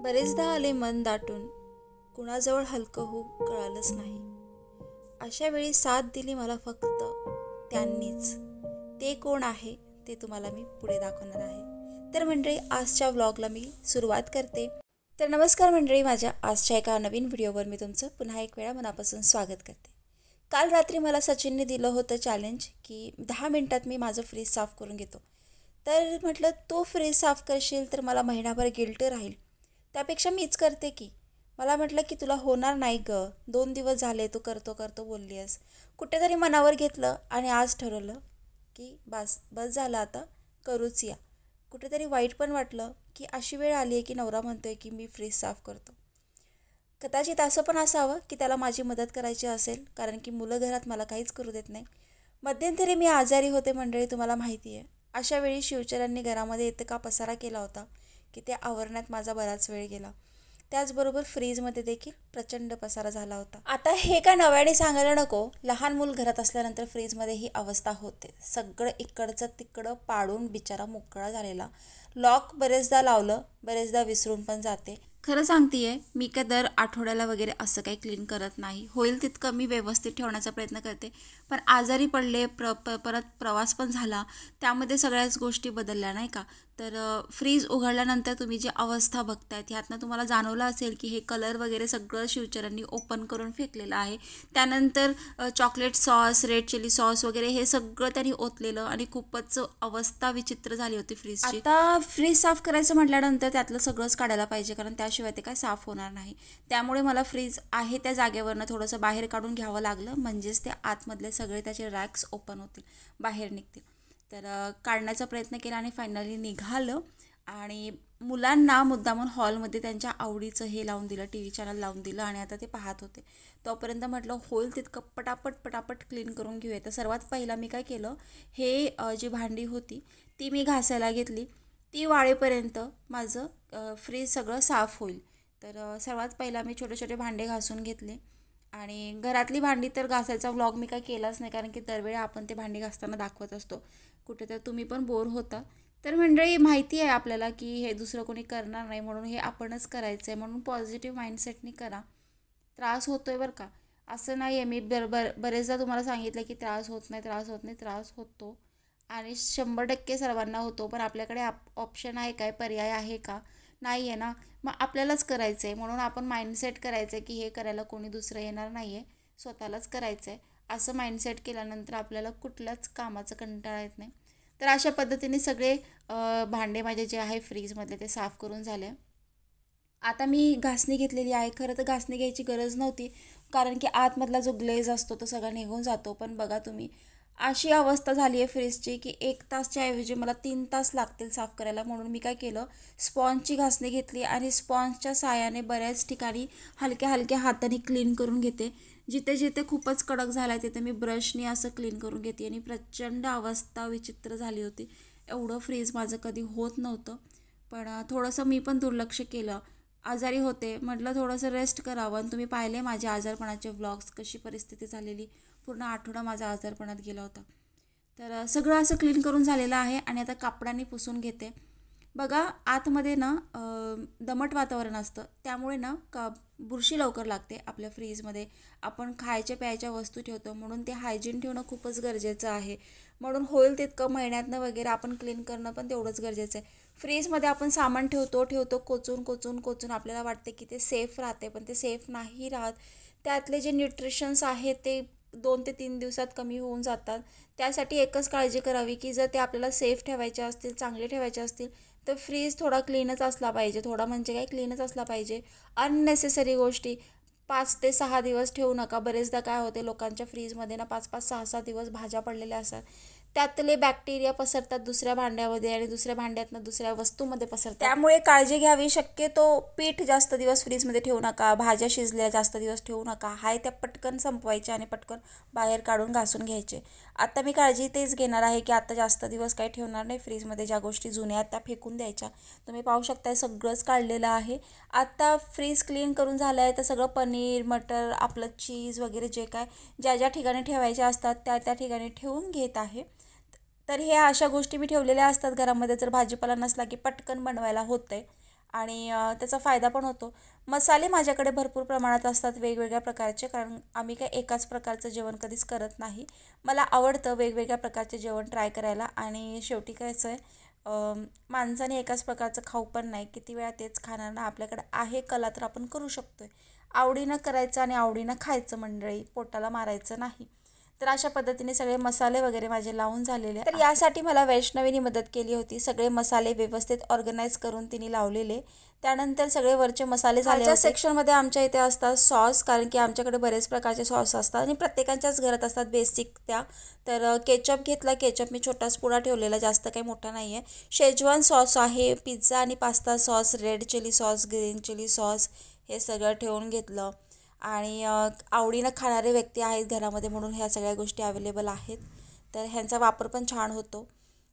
बरेचदा आले मन दाटून, कुणाजवळ हलकं होऊ कळालंच नाही. अशा वेळी साथ दिली मला फक्त त्यांनीच. ते कोण आहे ते तुम्हाला मी पुढे दाखवणार आहे. तर मंडळी, आजच्या व्लॉगला मी सुरुवात करते. तर नमस्कार मंडळी, माझ्या आजच्या एका नवीन व्हिडिओवर मी तुमचं पुन्हा एक वेळा मनापासून स्वागत करते. काल रात्री मला सचिनने दिलं होतं चॅलेंज की 10 मिनिटात मी माझं फ्रीज साफ करून घेतो. तर म्हटलं, तू फ्रीज साफ करशील तर मला महिनाभर गिल्ट राहील, त्यापेक्षा मीच करते की. मला म्हटलं की तुला होणार नाही ग, 2 दिवस झाले तू करतो करतो बोलली आहेस. कुठेतरी मनावर घेतलं आणि आज ठरवलं की बस बस झालं, आता करूच या. कुठेतरी वाईट पण वाटलं की अशी वेळ आली आहे की नवरा म्हणतोय की मी फ्रीज साफ करतो. कदाचित असं पण असावं की त्याला माझी मदत करायची असेल, कारण की मुलं घरात मला काहीच करू देत नाही. मध्यंतरी मी आजारी होते मंडळी, तुम्हाला माहिती आहे. अशा वेळी शिवचरांनी घरामध्ये इतका पसारा केला होता की ते आवरण्यात माझा बराच वेळ गेला. त्याचबरोबर फ्रीजमध्ये देखील प्रचंड पसारा झाला होता. आता हे काय नव्याने सांगायला नको, लहान मूल घरात असल्यानंतर फ्रीजमध्ये ही अवस्था होते. सगळं इकडचं तिकडं पाडून बिचारा मोकळा झालेला. लॉक बरेचदा लावलं, बरेचदा विसरून पण जाते. खरं सांगतेय, मी काय दर आठवड्याला वगैरे असं काही क्लीन करत नाही. होईल तितकं मी व्यवस्थित ठेवण्याचा प्रयत्न करते. पण आजारी पडले, परत प्रवास पण झाला, त्यामध्ये सगळ्याच गोष्टी बदलल्या नाही का. तर फ्रीज उघडल्यानंतर तुम्ही जी अवस्था बघतायत, ह्यातनं तुम्हाला जाणवलं असेल की हे कलर वगैरे सगळं शिवचरांनी ओपन करून फेकलेलं आहे. त्यानंतर chocolate sauce, red chilli sauce वगैरे हे सगळं त्यांनी ओतलेलं आणि खूपच अवस्था विचित्र झाली होती फ्रीजची. आता फ्रीज साफ करायचं म्हटल्यानंतर त्यातलं सगळंच काढायला पाहिजे, कारण त्याशिवाय ते काय साफ होणार नाही. त्यामुळे मला फ्रीज आहे त्या जागेवरनं थोडंसं बाहेर काढून घ्यावं लागलं, म्हणजेच ते आतमधले सगळे त्याचे रॅक्स ओपन होतील, बाहेर निघतील. तर काढण्याचा प्रयत्न केला आणि फायनली निघालं. आणि मुलांना मुद्दामून हॉलमध्ये त्यांच्या आवडीचं हे लावून दिलं, टी व्ही चॅनल लावून दिलं आणि आता ते पाहत होते. तोपर्यंत म्हटलं होईल तितकं पटापट क्लीन करून घेऊया. तर सर्वात पहिला मी काय केलं, हे जी भांडी होती ती मी घासायला घेतली. ती वाळेपर्यंत माझं फ्रीज सगळं साफ होईल. तर सर्वात पहिला मी छोटे छोटे भांडे घासून घेतले. आणि घरातली भांडी तर घासायचा व्लॉग मी काय केलाच नाही, कारण की दरवेळी आपण ते भांडी घासताना दाखवत असतो. कुठे तर तुम्ही पण बोर होता. तर मंडळी, माहिती आहे आपल्याला की हे दुसरं कोणी करणार नाही, म्हणून हे आपणच करायचं आहे. म्हणून पॉझिटिव्ह माइंडसेटनी करा. त्रास होतो आहे बरं का, असं नाही आहे. मी बरेचदा तुम्हाला सांगितलं की त्रास होत नाही, त्रास होतो आणि 100% सर्वांना होतो. पण आपल्याकडे ऑप्शन आहे काय, पर्याय आहे का? नाही आहे ना. मग आपल्यालाच करायचं आहे, म्हणून आपण माइंडसेट करायचं आहे की हे करायला कोणी दुसरं येणार नाही आहे, स्वतःलाच करायचं आहे. असं माइंडसेट केल्यानंतर आपल्याला कुठल्याच कामाचं कंटाळा येत नाही. तर अशा पद्धतीने सगळे भांडे माझे जे आहे फ्रीजमधले ते साफ करून झाले. आता मी घासणी घेतलेली आहे. खरं तर घासणी घ्यायची गरज नव्हती, कारण की आतमधला जो ग्लेज असतो तो सगळा निघून जातो. पण बघा तुम्ही, अशी अवस्था झाली आहे फ्रीजची की 1 तासच्या ऐवजी मला 3 तास लागतील साफ करायला. म्हणून मी काय केलं, स्पॉन्जची घासणी घेतली आणि स्पॉन्जच्या साहाय्याने बऱ्याच ठिकाणी हलक्या हलक्या हाताने क्लीन करून घेते. जिथे जिथे खूपच कडक झाला आहे तिथे मी ब्रशनी असं क्लीन करून घेते. आणि प्रचंड अवस्था विचित्र झाली होती. एवढं फ्रीज माझं कधी होत नव्हतं. पण थोडंसं मी पण दुर्लक्ष केलं. आजारी होते, म्हटलं थोडंसं रेस्ट करावं. आणि तुम्ही पाहिले माझे आजारपणाचे व्लॉग्स, कशी परिस्थिती झालेली. पूर्ण आठवडा माझा आजारपणात गेला होता. तर सगळं असं क्लीन करून झालेलं आहे आणि आता कापडाने पुसून घेते. बघा, आतमध्ये ना दमट वातावरण असतं, त्यामुळे ना बुरशी लवकर लागते आपल्या फ्रीजमध्ये. आपण खायच्या प्यायच्या वस्तू ठेवतो, म्हणून ते हायजीन ठेवणं खूपच गरजेचं आहे. म्हणून होईल तितकं महिन्यातनं वगैरे आपण क्लीन करणं पण तेवढंच गरजेचं आहे. फ्रीजमध्ये आपण सामान ठेवतो कोचून आपल्याला वाटते की ते सेफ राहते, पण ते सेफ नाही राहत. त्यातले जे न्यूट्रिशन्स आहेत ते 2 ते 3 दिवसात कमी होऊन जातात. त्यासाठी एकच काळजी करावी की जर ते आपल्याला सेफ ठेवायचे असतील, चांगले ठेवायचे असतील, तर फ्रीज थोडा क्लीनच असला पाहिजे. थोडा म्हणजे काय, क्लीनच असला पाहिजे. अननेसेसरी गोष्टी 5 ते 6 दिवस ठेवू नका. बरेचदा काय होते, लोकांच्या फ्रीजमध्ये ना 5-5, 6-6 दिवस भाज्या पडलेल्या असतात. त्यातले बॅक्टेरिया पसरतात दुसऱ्या भांड्यामध्ये आणि दुसऱ्या भांड्यातनं दुसऱ्या वस्तूमध्ये पसरतात. त्यामुळे काळजी घ्यावी. शक्यतो पीठ जास्त दिवस फ्रीजमध्ये ठेवू नका, भाज्या शिजल्या जास्त दिवस ठेवू नका. हाय त्या पटकन संपवायच्या आणि पटकन बाहेर काढून घासून घ्यायचे. आता मी काळजी तेच घेणार आहे की आता जास्त दिवस काही ठेवणार नाही फ्रीजमध्ये. ज्या गोष्टी जुन्या आहेत त्या फेकून द्यायच्या. तुम्ही पाहू शकता सगळंच काढलेलं आहे. आता फ्रीज क्लीन करून झालं आहे, तर सगळं पनीर, मटर, आपलं चीज वगैरे जे काय ज्या ज्या ठिकाणी ठेवायचे असतात त्या ठिकाणी ठेवून घेत आहे. तर ह्या अशा गोष्टी मी ठेवलेल्या असतात घरामध्ये, जर भाजीपाला नसला की पटकन बनवायला होतं आहे. आणि त्याचा फायदा पण होतो. मसाले माझ्याकडे भरपूर प्रमाणात असतात वेगवेगळ्या प्रकारचे, कारण आम्ही काय एकाच प्रकारचं जेवण कधीच करत नाही. मला आवडतं वेगवेगळ्या प्रकारचे जेवण ट्राय करायला. आणि शेवटी कसं आहे, माणसाने एकाच प्रकारचं खाऊ पण नाही, किती वेळा तेच खाणार ना. आपल्याकडे आहे कला तर आपण करू शकतो आहे. आवडीनं करायचं आणि आवडीनं खायचं मंडळी, पोटाला मारायचं नाही. तर अशा पद्धतीने सगळे मसाले वगैरे माझे लावून झालेले. तर यासाठी मला वैष्णवीनी मदत केली होती. सगळे मसाले व्यवस्थित ऑर्गनाईज करून तिने लावलेले. त्यानंतर सगळे वरचे मसाले झाले होते. सेक्शनमध्ये आमच्या इथे असतात सॉस, कारण की आमच्याकडे बरेच प्रकारचे सॉस असतात आणि प्रत्येकाच्याच घरात असतात बेसिक त्या. तर केचप घेतला. केचप मी छोटाच पुडा ठेवलेला, जास्त काही मोठा नाही आहे. शेजवान सॉस आहे, पिझ्झा आणि pasta sauce, red chilli sauce, green chilli sauce, हे सगळं ठेवून घेतलं. आणि आवडीनं खाणारे व्यक्ती आहेत घरामध्ये म्हणून ह्या सगळ्या गोष्टी अवेलेबल आहेत. तर ह्यांचा वापर पण छान होतो.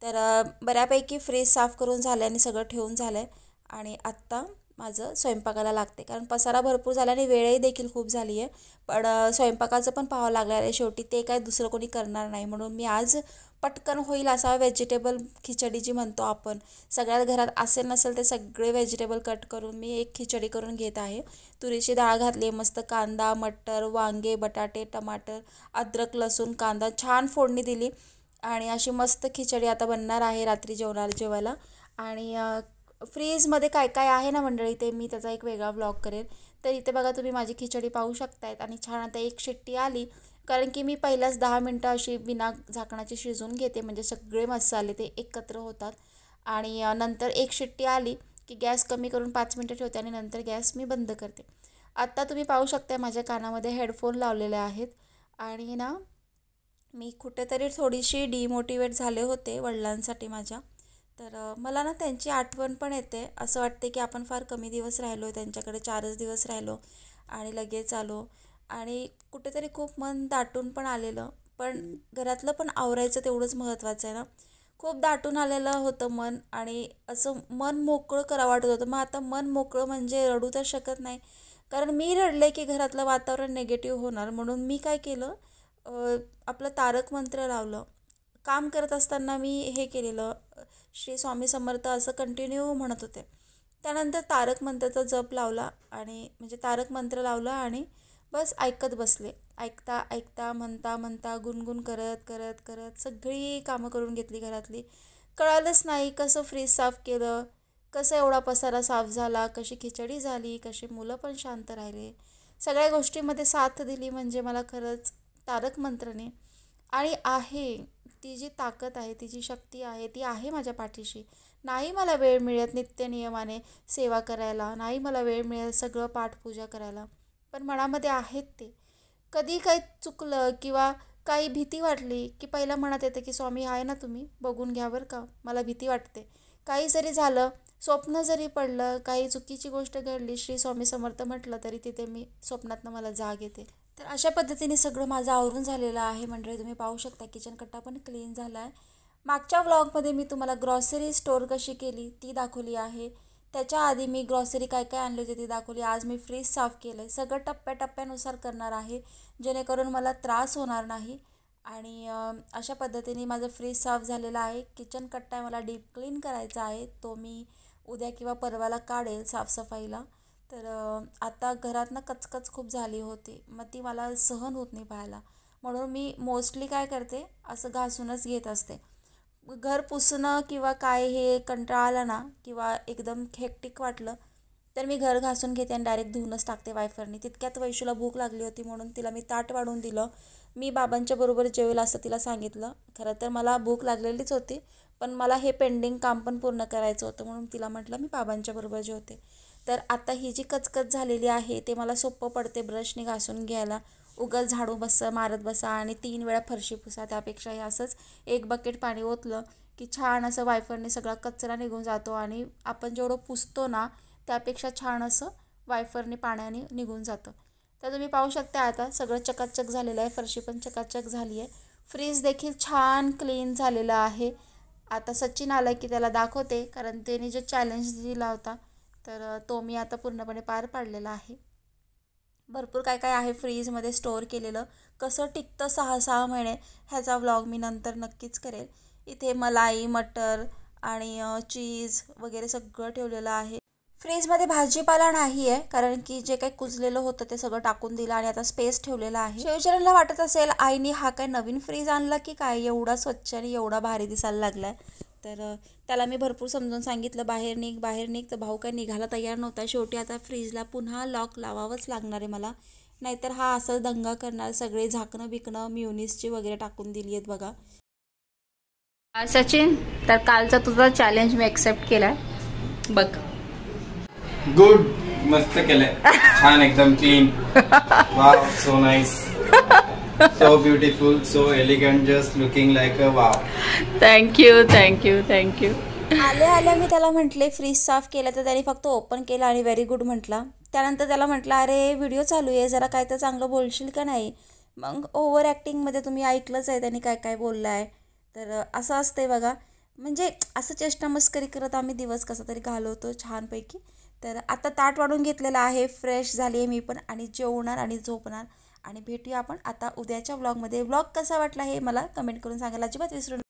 तर बऱ्यापैकी फ्रीज साफ करून झालं आणि सगळं ठेवून झालं आहे. आणि आत्ता माझं स्वयंपाकाला लागते, कारण पसारा भरपूर झाला आणि वेळही देखील खूप झाली आहे. पण स्वयंपाकाचं पण पाहावं लागणार आहे शेवटी, ते काय दुसरं कोणी करणार नाही. म्हणून मी आज पटकन होईल असा व्हेजिटेबल खिचडी जी म्हणतो आपण, सगळ्या घरात असेल नसेल ते सगळे व्हेजिटेबल कट करून मी एक खिचडी करून घेत आहे. तुरीची डाळ घातली, मस्त कांदा, मटर, वांगे, बटाटे, टमाटर, अद्रक, लसूण, कांदा छान फोडणी दिली आणि अशी मस्त खिचडी आता बनणार आहे रात्री जेवायला. आणि फ्रीजमध्ये काय काय आहे ना मंडळी, ते मी त्याचा एक वेगळा व्लॉग करेन. तर इथे बघा तुम्ही माझी खिचडी पाहू शकतायत आणि छान आता एक शिट्टी आली, कारण की मी पहिल्याच 10 मिनटं अशी बिना झाकणाची शिजवून घेते, म्हणजे सगळे मसाले ते एकत्र होतात. आणि नंतर एक शिट्टी आली की गॅस कमी करून 5 मिनटं ठेवते आणि नंतर गॅस मी बंद करते. आत्ता तुम्ही पाहू शकता माझ्या कानामध्ये हेडफोन लावलेले आहेत. आणि ना मी कुठेतरी थोडीशी डिमोटिवेट झाले होते वडिलांसाठी माझ्या. तर मला ना त्यांची आठवण पण येते. असं वाटते की आपण फार कमी दिवस राहिलो त्यांच्याकडे, 4च दिवस राहिलो आणि लगेच आलो. आणि कुठेतरी खूप मन दाटून पण आलेलं. पण घरातलं पण आवरायचं तेवढंच महत्त्वाचं आहे ना. खूप दाटून आलेलं होतं मन आणि असं मन मोकळं करावं वाटत होतं. मग आता मन मोकळं म्हणजे रडू तर शकत नाही, कारण मी रडले की घरातलं वातावरण निगेटिव्ह होणार. म्हणून मी काय केलं, आपलं तारक मंत्र लावलं. काम करत असताना मी हे केलेलं, श्री स्वामी समर्थ असं कंटिन्यू म्हणत होते. त्यानंतर तारक मंत्राचा जप लावला आणि म्हणजे तारक मंत्र लावला आणि बस ऐकत बसले. ऐकता ऐकता, म्हणता म्हणता, गुणगुण करत करत करत सगळी कामं करून घेतली घरातली. कळालंच नाही कसं फ्रीज साफ केलं, कसं एवढा पसारा साफ झाला, कशी खिचडी झाली, कशी मुलं पण शांत राहिले. सगळ्या गोष्टींमध्ये साथ दिली म्हणजे मला खरंच तारक मंत्रने. आणि आहे ती जी ताकद आहे, ती जी शक्ती आहे, ती आहे माझ्या पाठीशी. नाही मला वेळ मिळत नित्यनियमाने सेवा करायला, नाही मला वेळ मिळेल सगळं पाठपूजा करायला, पण मनामध्ये आहेत ते. कधी काही चुकलं किंवा काही भीती वाटली की पहिला मनात येतं की स्वामी आहे ना, तुम्ही बघून घ्या बरं का, मला भीती वाटते. काही जरी झालं, स्वप्न जरी पडलं, काही चुकीची गोष्ट घडली, श्री स्वामी समर्थ म्हटलं तरी तिथे मी स्वप्नातनं मला जाग येते. तर अशा पद्धतीने सगळं माझं आवरून झालेलं आहे मंडळी. तुम्ही पाहू शकता किचन कट्टा पण क्लीन झाला आहे. मागच्या व्लॉगमध्ये मी तुम्हाला ग्रॉसरी स्टोअर कशी केली ती दाखवली आहे. त्याच्या आधी मी ग्रॉसरी काय काय आणली होती ती दाखवली. आज मी फ्रीज साफ केलं आहे. सगळं टप्प्याटप्प्यानुसार करणार आहे, जेणेकरून मला त्रास होणार नाही. आणि अशा पद्धतीने माझं फ्रीज साफ झालेलं आहे. किचन कट्टा मला डीप क्लीन करायचा आहे, तो मी उद्या किंवा परवाला काढेल साफसफाईला. तर आता घरात ना कचकच खूप झाली होती, मग ती मला सहन होत नाही पाहायला. म्हणून मी मोस्टली काय करते, असं घासूनच घेत असते. घर पुसणं किंवा काय हे कंटाळा आला ना किंवा एकदम हेक्टिक वाटलं तर मी घर घासून घेते आणि डायरेक्ट धुवूनच टाकते वायफरनी. तितक्यात वैशूला भूक लागली होती म्हणून तिला मी ताट वाढून दिलं. मी बाबांच्या बरोबर जेवेल असं तिला सांगितलं. खरं तर मला भूक लागलेलीच होती, पण मला हे पेंडिंग काम पण पूर्ण करायचं होतं म्हणून तिला म्हटलं मी बाबांच्या बरोबर जेवते. तर आता ही जी कचकच झालेली आहे ते मला सोपं पडते ब्रशने घासून घ्यायला. उगाच झाडू मारत बसा आणि 3 वेळा फरशी पुसा, त्यापेक्षा हे असंच एक बकेट पाणी ओतलं की छान असं वायफरने सगळा कचरा निघून जातो आणि आपण जेवढं पुसतो ना त्यापेक्षा छान असं वायफरने पाण्याने निघून जातं. तर तुम्ही पाहू शकता आता सगळं चकाचक झालेलं आहे, फरशी पण चकाचक झाली आहे. फ्रीज देखील छान क्लीन झालेलं आहे. आता सचिन आलं की त्याला दाखवते, कारण त्याने जो चॅलेंज दिला होता तर तो मी आता पूर्णपणे पार पाडलेला आहे. भरपूर काय काय आहे फ्रीजमध्ये स्टोअर केलेलं, कसं टिकतं 6-6 महिने ह्याचा व्लॉग मी नंतर नक्कीच करेल. इथे मलाई, मटर आणि चीज वगैरे सगळं ठेवलेलं आहे. फ्रीजमध्ये भाजीपाला नाही आहे, कारण की जे काही कुजलेलं होतं ते सगळं टाकून दिलं आणि आता स्पेस ठेवलेला आहे. शिवचरणला वाटत असेल आईने हा काय नवीन फ्रीज आणला की काय, एवढा स्वच्छ आणि एवढा भारी दिसायला लागलाय. तर त्याला मी भरपूर समजून सांगितलं बाहेर निघ बाहेर निघ, तर भाऊ काय निघायला तयार नव्हता. शेवटी आता फ्रीजला पुन्हा लॉक लावावंच लागणार आहे मला, नाहीतर हा असं दंगा करणार. सगळे झाकणं बिकणं म्युनिसची वगैरे टाकून दिली आहेत बघा. सचिन, तर कालचा तुझा चॅलेंज मी एक्सेप्ट केलाय बघ. गुड, मस्त केलंय, छान एकदम clean. Wow, so nice, so beautiful, so elegant, just looking like a wow. Thank you thank you thank you. आल्या मी त्याला म्हटले फ्रीज साफ केलं, तर त्याने फक्त ओपन केलं आणि व्हेरी गुड म्हटला. त्यानंतर त्याला म्हटलं अरे व्हिडिओ चालू आहे, जरा काय तर चांगलं बोलशील का नाही. मग ओव्हर ॲक्टिंगमध्ये तुम्ही ऐकलंच आहे त्याने काय काय बोललं आहे. तर असं असते बघा, म्हणजे असं चेष्टा मस्करी करत आम्ही दिवस कसा तरी घालवतो छानपैकी. तर आता ताट वाढून घेतलेलं आहे, फ्रेश झाली आहे मी पण, आणि जेवणार आणि झोपणार. आणि भेटूया आपण आता उद्याच्या व्लॉगमध्ये. व्लॉग कसा वाटला हे मला कमेंट करून सांगायला अजिबात विसरू नका.